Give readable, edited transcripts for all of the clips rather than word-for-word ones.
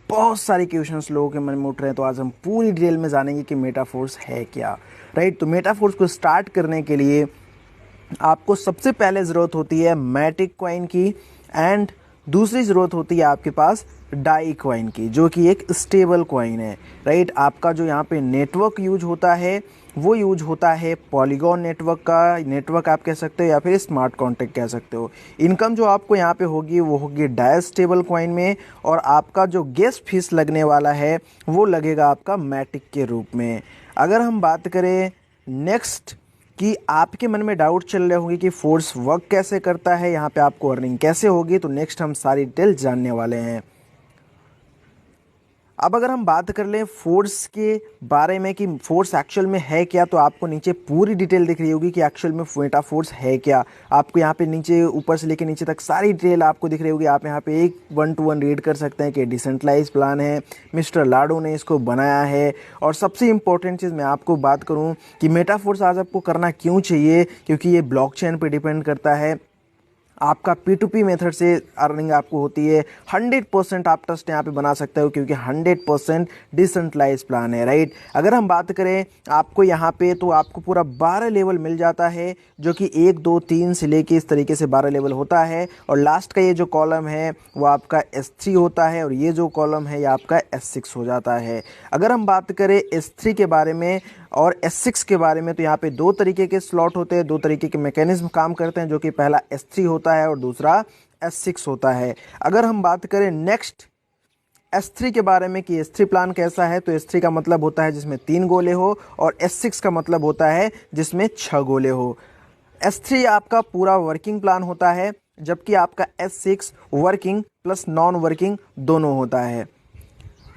बहुत सारे क्वेश्चंस लोगों के मन में उठ रहे हैं, तो आज हम पूरी डिटेल में जानेंगे कि मेटाफोर्स है क्या। राइट, तो मेटाफोर्स को स्टार्ट करने के लिए आपको सबसे पहले ज़रूरत होती है मैटिक कॉइन की, एंड दूसरी ज़रूरत होती है आपके पास डाई कॉइन की, जो कि एक स्टेबल कॉइन है। राइट, आपका जो यहाँ पे नेटवर्क यूज होता है वो यूज होता है पॉलीगॉन नेटवर्क का, नेटवर्क आप कह सकते हो या फिर स्मार्ट कॉन्ट्रैक्ट कह सकते हो। इनकम जो आपको यहाँ पे होगी वो होगी डाई स्टेबल कॉइन में, और आपका जो गैस फीस लगने वाला है वो लगेगा आपका मैटिक के रूप में। अगर हम बात करें नेक्स्ट कि आपके मन में डाउट चल रहे होंगे कि फोर्स वर्क कैसे करता है, यहाँ पे आपको अर्निंग कैसे होगी, तो नेक्स्ट हम सारी डिटेल जानने वाले हैं। अब अगर हम बात कर लें फोर्स के बारे में कि फोर्स एक्चुअल में है क्या, तो आपको नीचे पूरी डिटेल दिख रही होगी कि एक्चुअल में मेटा फोर्स है क्या। आपको यहाँ पे नीचे ऊपर से लेकर नीचे तक सारी डिटेल आपको दिख रही होगी। आप यहाँ पे एक 1 to 1 रीड कर सकते हैं कि डिसेंट्रलाइज प्लान है, मिस्टर लाडो ने इसको बनाया है। और सबसे इंपॉर्टेंट चीज़ मैं आपको बात करूँ कि मेटा फोर्स आज आपको करना क्यों चाहिए, क्योंकि ये ब्लॉकचेन पे डिपेंड करता है। आपका P2P मेथड से अर्निंग आपको होती है। 100% आप ट्रस्ट यहाँ पे बना सकते हो, क्योंकि 100% डिसेंट्रलाइज प्लान है। राइट, अगर हम बात करें आपको यहाँ पे, तो आपको पूरा 12 लेवल मिल जाता है, जो कि 1 2 3 से लेके इस तरीके से 12 लेवल होता है। और लास्ट का ये जो कॉलम है वो आपका S3 होता है, और ये जो कॉलम है ये आपका S6 हो जाता है। अगर हम बात करें S3 के बारे में और S6 के बारे में, तो यहाँ पे 2 तरीके के स्लॉट होते हैं, 2 तरीके के मैकेनिज्म काम करते हैं, जो कि पहला S3 होता है और दूसरा S6 होता है। अगर हम बात करें नेक्स्ट S3 के बारे में कि S3 प्लान कैसा है, तो S3 का मतलब होता है जिसमें 3 गोले हो, और S6 का मतलब होता है जिसमें 6 गोले हो। S3 आपका पूरा वर्किंग प्लान होता है, जबकि आपका S6 working plus non working दोनों होता है।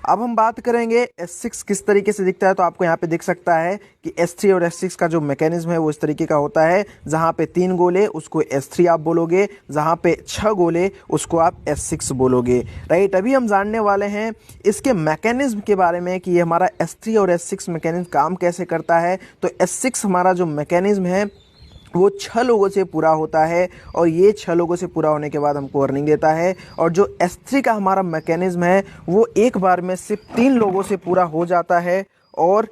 अब हम बात करेंगे S6 किस तरीके से दिखता है, तो आपको यहाँ पे दिख सकता है कि S3 और S6 का जो मैकेनिज्म है वो इस तरीके का होता है। जहाँ पे 3 गोले उसको S3 आप बोलोगे, जहाँ पे 6 गोले उसको आप S6 बोलोगे। राइट, अभी हम जानने वाले हैं इसके मैकेनिज्म के बारे में कि ये हमारा S3 और S6 मैकेनिज्म काम कैसे करता है। तो S6 हमारा जो मैकेनिज्म है वो 6 लोगों से पूरा होता है, और ये 6 लोगों से पूरा होने के बाद हमको अर्निंग देता है। और जो S3 का हमारा मैकेनिज्म है वो एक बार में सिर्फ 3 लोगों से पूरा हो जाता है, और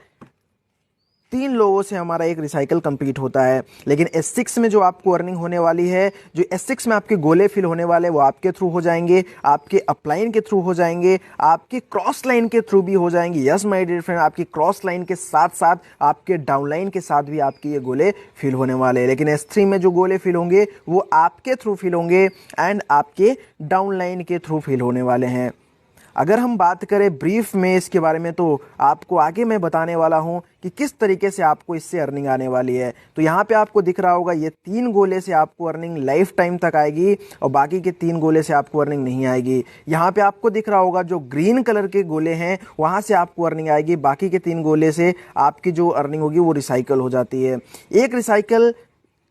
3 लोगों से हमारा एक रिसाइकल कंप्लीट होता है। लेकिन S6 में जो आपको अर्निंग होने वाली है, जो S6 में आपके गोले फिल होने वाले वो आपके थ्रू हो जाएंगे, आपके अपलाइन के थ्रू हो जाएंगे, आपके क्रॉस लाइन के थ्रू भी हो जाएंगे। यस माय डियर फ्रेंड, आपकी क्रॉस लाइन के साथ साथ आपके डाउन लाइन के साथ भी आपके ये गोले फिल होने वाले हैं। लेकिन S3 में जो गोले फिल होंगे वो आपके थ्रू फिल होंगे, एंड आपके डाउन लाइन के थ्रू फिल होने वाले हैं। अगर हम बात करें ब्रीफ में इसके बारे में, तो आपको आगे मैं बताने वाला हूं कि किस तरीके से आपको इससे अर्निंग आने वाली है। तो यहाँ पे आपको दिख रहा होगा ये 3 गोले से आपको अर्निंग लाइफ टाइम तक आएगी, और बाकी के 3 गोले से आपको अर्निंग नहीं आएगी। यहाँ पे आपको दिख रहा होगा जो ग्रीन कलर के गोले हैं वहाँ से आपको अर्निंग आएगी, बाकी के 3 गोले से आपकी जो अर्निंग होगी वो रिसाइकल हो जाती है। एक रिसाइकल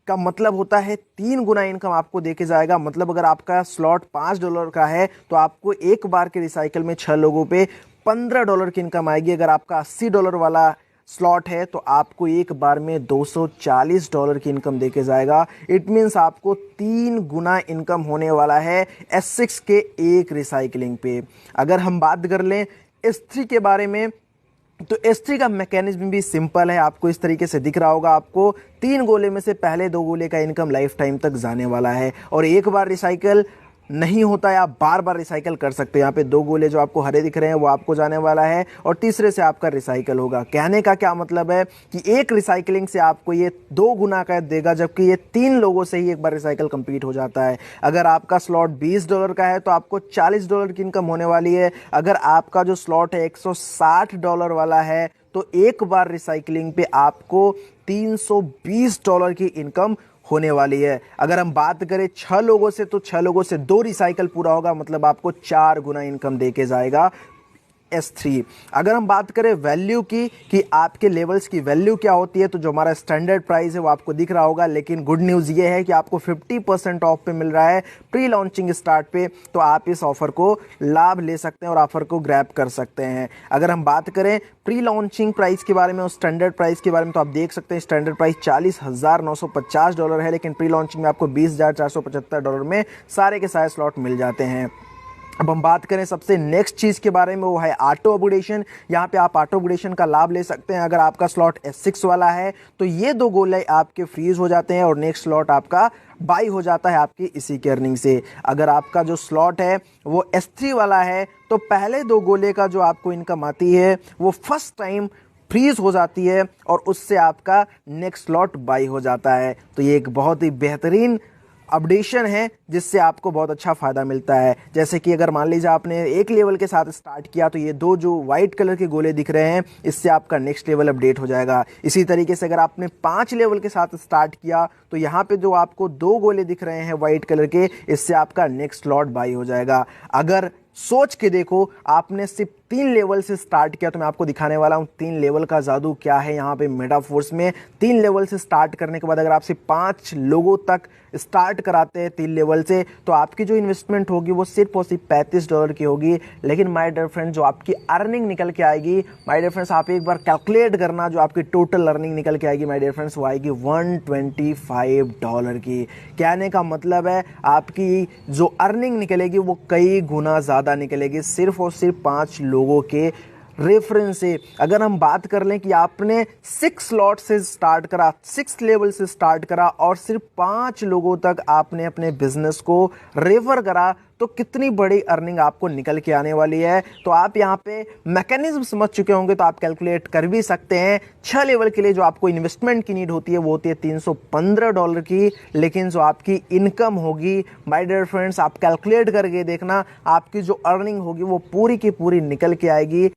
का मतलब होता है 3 गुना इनकम आपको देके जाएगा। मतलब अगर आपका स्लॉट $5 का है तो आपको एक बार के रिसाइकल में 6 लोगों पे $15 की इनकम आएगी। अगर आपका $80 वाला स्लॉट है तो आपको एक बार में $240 की इनकम देके जाएगा। इट मीन्स आपको 3 गुना इनकम होने वाला है S6 के एक रिसाइकलिंग पे। अगर हम बात कर लें S3 के बारे में, तो S3 का मैकेनिज्म भी सिंपल है। आपको इस तरीके से दिख रहा होगा, आपको 3 गोले में से पहले 2 गोले का इनकम लाइफ टाइम तक जाने वाला है, और एक बार रिसाइकल नहीं होता है, आप बार बार रिसाइकल कर सकते हो। यहाँ पे 2 गोले जो आपको हरे दिख रहे हैं वो आपको जाने वाला है, और तीसरे से आपका रिसाइकल होगा। कहने का क्या मतलब है कि एक रिसाइकलिंग से आपको ये 2 गुना का देगा, जबकि ये 3 लोगों से ही एक बार रिसाइकल कंप्लीट हो जाता है। अगर आपका स्लॉट $20 का है तो आपको $40 की इनकम होने वाली है। अगर आपका जो स्लॉट है $160 वाला है तो एक बार रिसाइकलिंग पे आपको $320 की इनकम होने वाली है। अगर हम बात करें 6 लोगों से, तो 6 लोगों से 2 रिसाइकल पूरा होगा, मतलब आपको 4 गुना इनकम देके जाएगा S3। अगर हम बात करें वैल्यू की कि आपके लेवल्स की वैल्यू क्या होती है, तो जो हमारा स्टैंडर्ड प्राइस है वो आपको दिख रहा होगा। लेकिन गुड न्यूज़ ये है कि आपको 50% ऑफ पे मिल रहा है प्री लॉन्चिंग स्टार्ट पे, तो आप इस ऑफर को लाभ ले सकते हैं और ऑफर को ग्रैब कर सकते हैं। अगर हम बात करें प्री लॉन्चिंग प्राइस के बारे में और स्टैंडर्ड प्राइस के बारे में, तो आप देख सकते हैं स्टैंडर्ड प्राइस $40,950 है, लेकिन प्री लॉन्चिंग में आपको $20,475 में सारे के सारे स्लॉट मिल जाते हैं। अब हम बात करें सबसे नेक्स्ट चीज़ के बारे में, वो है ऑटो अपग्रेडेशन। यहाँ पे आप ऑटो अपग्रेडेशन का लाभ ले सकते हैं। अगर आपका स्लॉट S6 वाला है तो ये 2 गोले आपके फ्रीज हो जाते हैं और नेक्स्ट स्लॉट आपका बाई हो जाता है आपकी इसी की अर्निंग से। अगर आपका जो स्लॉट है वो S3 वाला है तो पहले 2 गोले का जो आपको इनकम आती है वो फर्स्ट टाइम फ्रीज हो जाती है और उससे आपका नेक्स्ट स्लॉट बाई हो जाता है। तो ये एक बहुत ही बेहतरीन अपडेशन है जिससे आपको बहुत अच्छा फ़ायदा मिलता है। जैसे कि अगर मान लीजिए आपने एक लेवल के साथ स्टार्ट किया तो ये 2 जो वाइट कलर के गोले दिख रहे हैं इससे आपका नेक्स्ट लेवल अपडेट हो जाएगा। इसी तरीके से अगर आपने 5 लेवल के साथ स्टार्ट किया तो यहाँ पे जो आपको 2 गोले दिख रहे हैं वाइट कलर के, इससे आपका नेक्स्ट स्लॉट बाई हो जाएगा। अगर सोच के देखो आपने सिर्फ 3 लेवल से स्टार्ट किया तो मैं आपको दिखाने वाला हूं 3 लेवल का जादू क्या है यहाँ पे मेटाफोर्स में। 3 लेवल से स्टार्ट करने के बाद अगर आप सिर्फ 5 लोगों तक स्टार्ट कराते हैं 3 लेवल से तो आपकी जो इन्वेस्टमेंट होगी वो सिर्फ और सिर्फ $35 की होगी। लेकिन माय डियर फ्रेंड जो आपकी अर्निंग निकल के आएगी, माय डियर फ्रेंड्स आप एक बार कैलकुलेट करना, जो आपकी टोटल अर्निंग निकल के आएगी माय डियर फ्रेंड्स वो आएगी $125 की। कहने का मतलब है आपकी जो अर्निंग निकलेगी वो कई गुना ज़्यादा निकलेगी सिर्फ और सिर्फ 5 लोगों के रेफरेंस से। अगर हम बात कर लें कि आपने 6 स्लॉट से स्टार्ट करा, 6 लेवल से स्टार्ट करा और सिर्फ 5 लोगों तक आपने अपने बिजनेस को रेफर करा तो कितनी बड़ी अर्निंग आपको निकल के आने वाली है। तो आप यहाँ पे मैकेनिज्म समझ चुके होंगे तो आप कैलकुलेट कर भी सकते हैं। 6 लेवल के लिए जो आपको इन्वेस्टमेंट की नीड होती है वो होती है $315 की, लेकिन जो आपकी इनकम होगी माय डियर फ्रेंड्स आप कैलकुलेट करके देखना, आपकी जो अर्निंग होगी वो पूरी की पूरी निकल के आएगी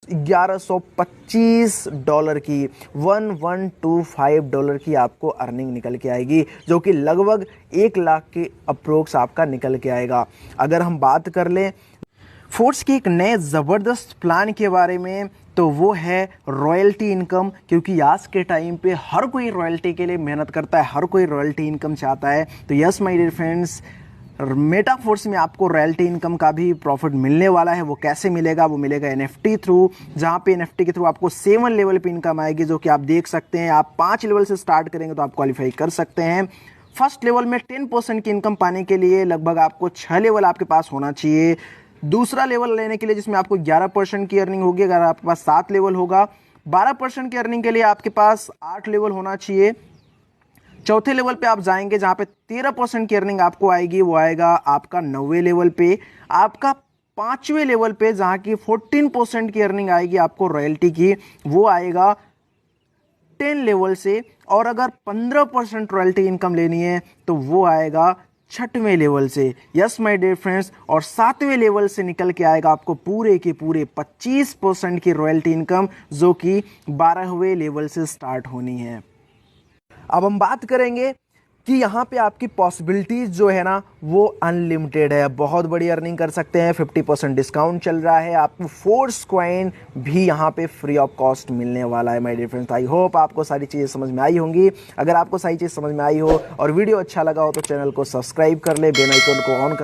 $1125 की। $1125 की आपको अर्निंग निकल के आएगी, जो कि लगभग 1 लाख के अप्रोक्स आपका निकल के आएगा। अगर हम बात कर लें फोर्स के एक नए ज़बरदस्त प्लान के बारे में तो वो है रॉयल्टी इनकम, क्योंकि आज के टाइम पे हर कोई रॉयल्टी के लिए मेहनत करता है, हर कोई रॉयल्टी इनकम चाहता है। तो yes my dear friends Metaforce में आपको रॉयल्टी इनकम का भी प्रॉफिट मिलने वाला है। वो कैसे मिलेगा? वो मिलेगा NFT थ्रू, जहाँ पे NFT के थ्रू आपको 7 लेवल पे इनकम आएगी, जो कि आप देख सकते हैं। आप 5 लेवल से स्टार्ट करेंगे तो आप क्वालिफाई कर सकते हैं। फर्स्ट लेवल में 10% की इनकम पाने के लिए लगभग आपको 6 लेवल आपके पास होना चाहिए। दूसरा लेवल लेने के लिए जिसमें आपको 11% की अर्निंग होगी, अगर आपके पास 7 लेवल होगा। 12% की अर्निंग के लिए आपके पास 8 लेवल होना चाहिए। चौथे लेवल पे आप जाएंगे जहां पे 13% की अर्निंग आपको आएगी, वो आएगा आपका 9वें लेवल पे। आपका 5वें लेवल पे जहां की 14% की अर्निंग आएगी आपको रॉयल्टी की, वो आएगा 10 लेवल से। और अगर 15% रॉयल्टी इनकम लेनी है तो वो आएगा 6वें लेवल से। यस माय डियर फ्रेंड्स, और 7वें लेवल से निकल के आएगा आपको पूरे के पूरे 25% की रॉयल्टी इनकम, जो कि 12वें लेवल से स्टार्ट होनी है। अब हम बात करेंगे कि यहाँ पे आपकी पॉसिबिलिटीज़ जो है ना वो अनलिमिटेड है, बहुत बड़ी अर्निंग कर सकते हैं। 50% डिस्काउंट चल रहा है, आपको फोर्स कॉइन भी यहाँ पे फ्री ऑफ कॉस्ट मिलने वाला है my dear friends. I hope आपको सारी चीज़ें समझ में आई होंगी। अगर आपको सारी चीज़ समझ में आई हो और वीडियो अच्छा लगा हो तो चैनल को सब्सक्राइब कर ले, बेल आइकन को ऑन कर